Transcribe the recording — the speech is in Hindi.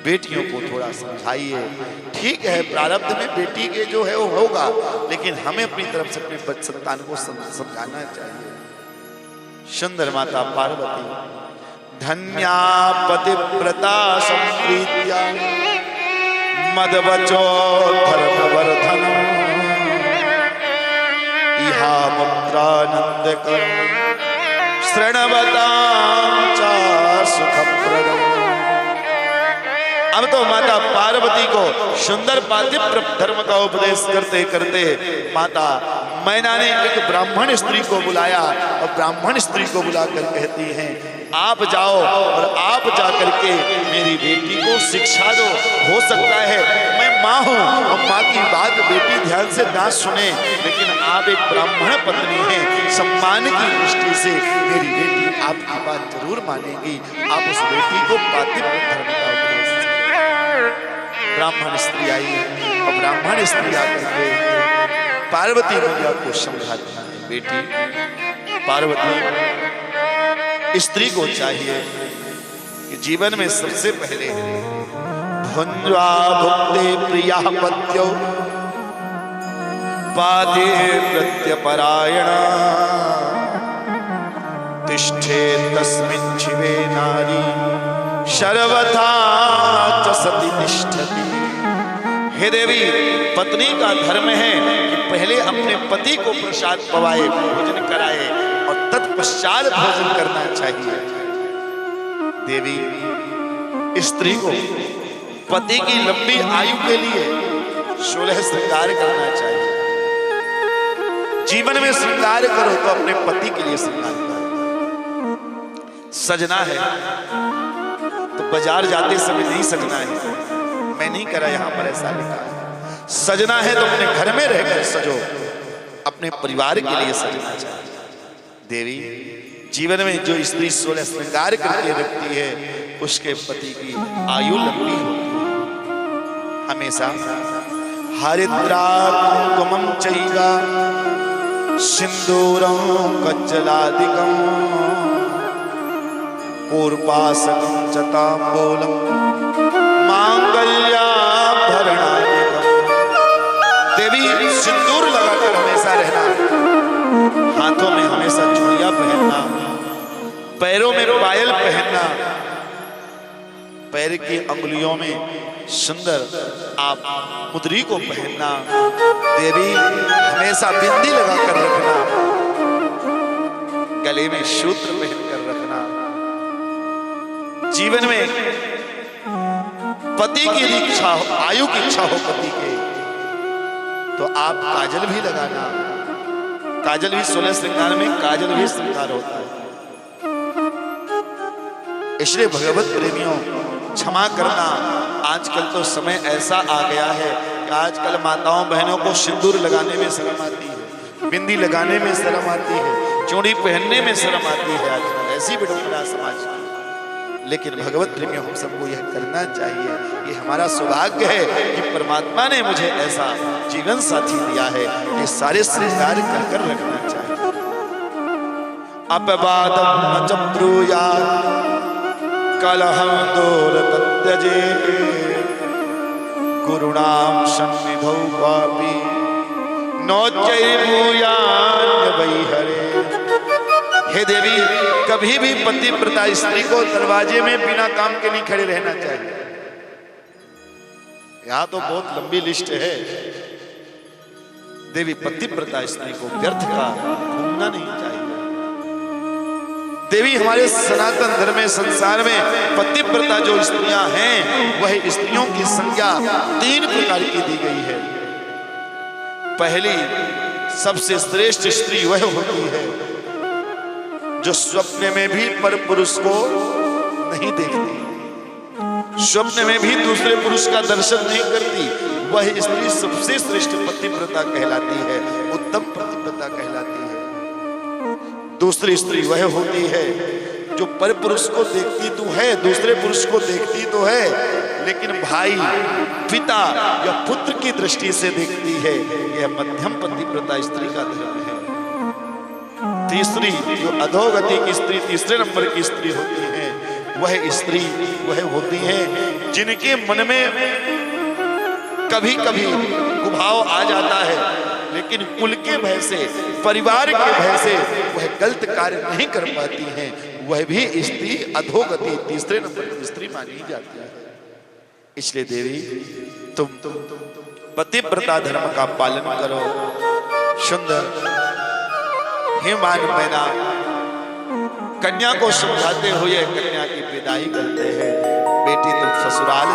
बेटियों को थोड़ा समझाइए। ठीक है, प्रारब्ध में बेटी के जो है वो होगा, लेकिन हमें अपनी तरफ से अपने संतान को समझाना चाहिए। सुंदर माता पार्वती धन्या पतिव्रता संप्रीत्या मदवचो धर्मवर्धनम् इहा मुद्रानंदकं शृण्वतां च सुखप्रदम्। अब तो माता पार्वती को सुंदर पातिव्रत धर्म का उपदेश करते करते माता मैना ने एक ब्राह्मण स्त्री को बुलाया और ब्राह्मण स्त्री को बुलाकर कहती हैं, आप जाओ और आप जाकर के मेरी बेटी को शिक्षा दो। हो सकता है मैं माँ हूँ और माँ की बात बेटी ध्यान से ना सुने, लेकिन आप एक ब्राह्मण पत्नी हैं, सम्मान की दृष्टि से मेरी बेटी आपकी बात जरूर मानेगी। आप उस बेटी को पातिव्रत धर्म का उपदेश। ब्राह्मण स्त्री आई और ब्राह्मण स्त्री आकर के पार्वती मैया को समझाती है, बेटी पार्वती, स्त्री को चाहिए कि जीवन में सबसे पहले भुंज्वा भुक्ते प्रिया पत्यो पादे प्रत्यपरायणा तिष्ठे तस्मिन् शिवे नारी सर्वथा च सती तिष्ठति। हे देवी, पत्नी का धर्म है कि पहले अपने पति को प्रसाद पवाए, भोजन कराए और तत्पश्चात भोजन करना चाहिए। देवी, स्त्री को पति की लंबी आयु के लिए 16 श्रृंगार करना चाहिए। जीवन में श्रृंगार करो तो अपने पति के लिए श्रृंगार करो। सजना है तो बाजार जाते समय नहीं सजना है, मैं नहीं करा, यहां पर ऐसा लिखा है। सजना है तो अपने घर में रहकर सजो, अपने परिवार के लिए सजना चाहिए। देवी, जीवन में जो स्त्री 16 श्रृंगार करके रखती है उसके पति की आयु लंबी होती है। हमेशा हरिद्रा कुंकुमं चैव सिंदूरं कज्जलादिकं पूर्वासकं च तांबूलं मांगल्याभरणादिकं। देवी, सिंदूर लगाकर हमेशा रहना, हाथों में हमेशा चूड़ियां पहनना, पैरों में पायल पहनना, पैर की अंगुलियों में सुंदर आप मुद्री को पहनना। देवी, हमेशा बिंदी लगाकर रखना, गले में सूत्र पहनकर रखना। जीवन में पति की इच्छा हो, आयु की इच्छा हो पति के, तो आप काजल भी लगाना। काजल भी 16 श्रृंगार में काजल भी श्रृंगार होता है। इसलिए भगवत प्रेमियों, क्षमा करना। आजकल तो समय ऐसा आ गया है कि आजकल माताओं बहनों को सिंदूर लगाने में शर्म आती है, बिंदी लगाने में शर्म आती है, चूड़ी पहनने में शर्म आती है। आजकल ऐसी विडंबना समाज की। लेकिन भगवत प्रेमियों, हम सबको यह करना चाहिए। ये हमारा सौभाग्य है कि परमात्मा ने मुझे ऐसा जीवन साथी दिया है कि सारे श्रृंगार कर कर रखना चाहिए। अपवादं न च ब्रूयात् कलहं दूर त्यजे गुरुणां सन्निधौ वापि नोच्चैर्भूयान्वैहरे। हे देवी, कभी भी पतिव्रता स्त्री को दरवाजे में बिना काम के नहीं खड़े रहना चाहिए। यहाँ तो बहुत लंबी लिस्ट है। देवी, पतिव्रता स्त्री को व्यर्थ का घूमना नहीं चाहिए। देवी, हमारे सनातन धर्म में, संसार में पतिव्रता जो स्त्रियां हैं, वह स्त्रियों की संज्ञा 3 प्रकार की दी गई है। पहली सबसे श्रेष्ठ स्त्री वह होती है जो स्वप्न में भी पर पुरुष को नहीं देखती, स्वप्न में भी दूसरे पुरुष का दर्शन नहीं करती। वह स्त्री सबसे श्रेष्ठ पतिव्रता कहलाती है, उत्तम पतिव्रता कहलाती है। दूसरी स्त्री वह होती है जो पर पुरुष को देखती तो है, दूसरे पुरुष को देखती तो है, लेकिन भाई, पिता या पुत्र की दृष्टि से देखती है। यह मध्यम पतिव्रता स्त्री का धर्म है। तीसरी जो अधोगति की स्त्री, तीसरे नंबर की स्त्री होती है, वह स्त्री वह होती है जिनके मन में कभी कभी कुभाव आ जाता है, लेकिन कुल के भय से, परिवार के भय से वह गलत कार्य नहीं कर पाती हैं, वह भी स्त्री अधोगति, तीसरे नंबर की स्त्री मानी जाती है। इसलिए देवी तुम पतिव्रता धर्म का पालन करो। सुंदर हेमान मैना कन्या को समझाते हुए कन्या की विदाई करते हैं। बेटी तुम ससुराल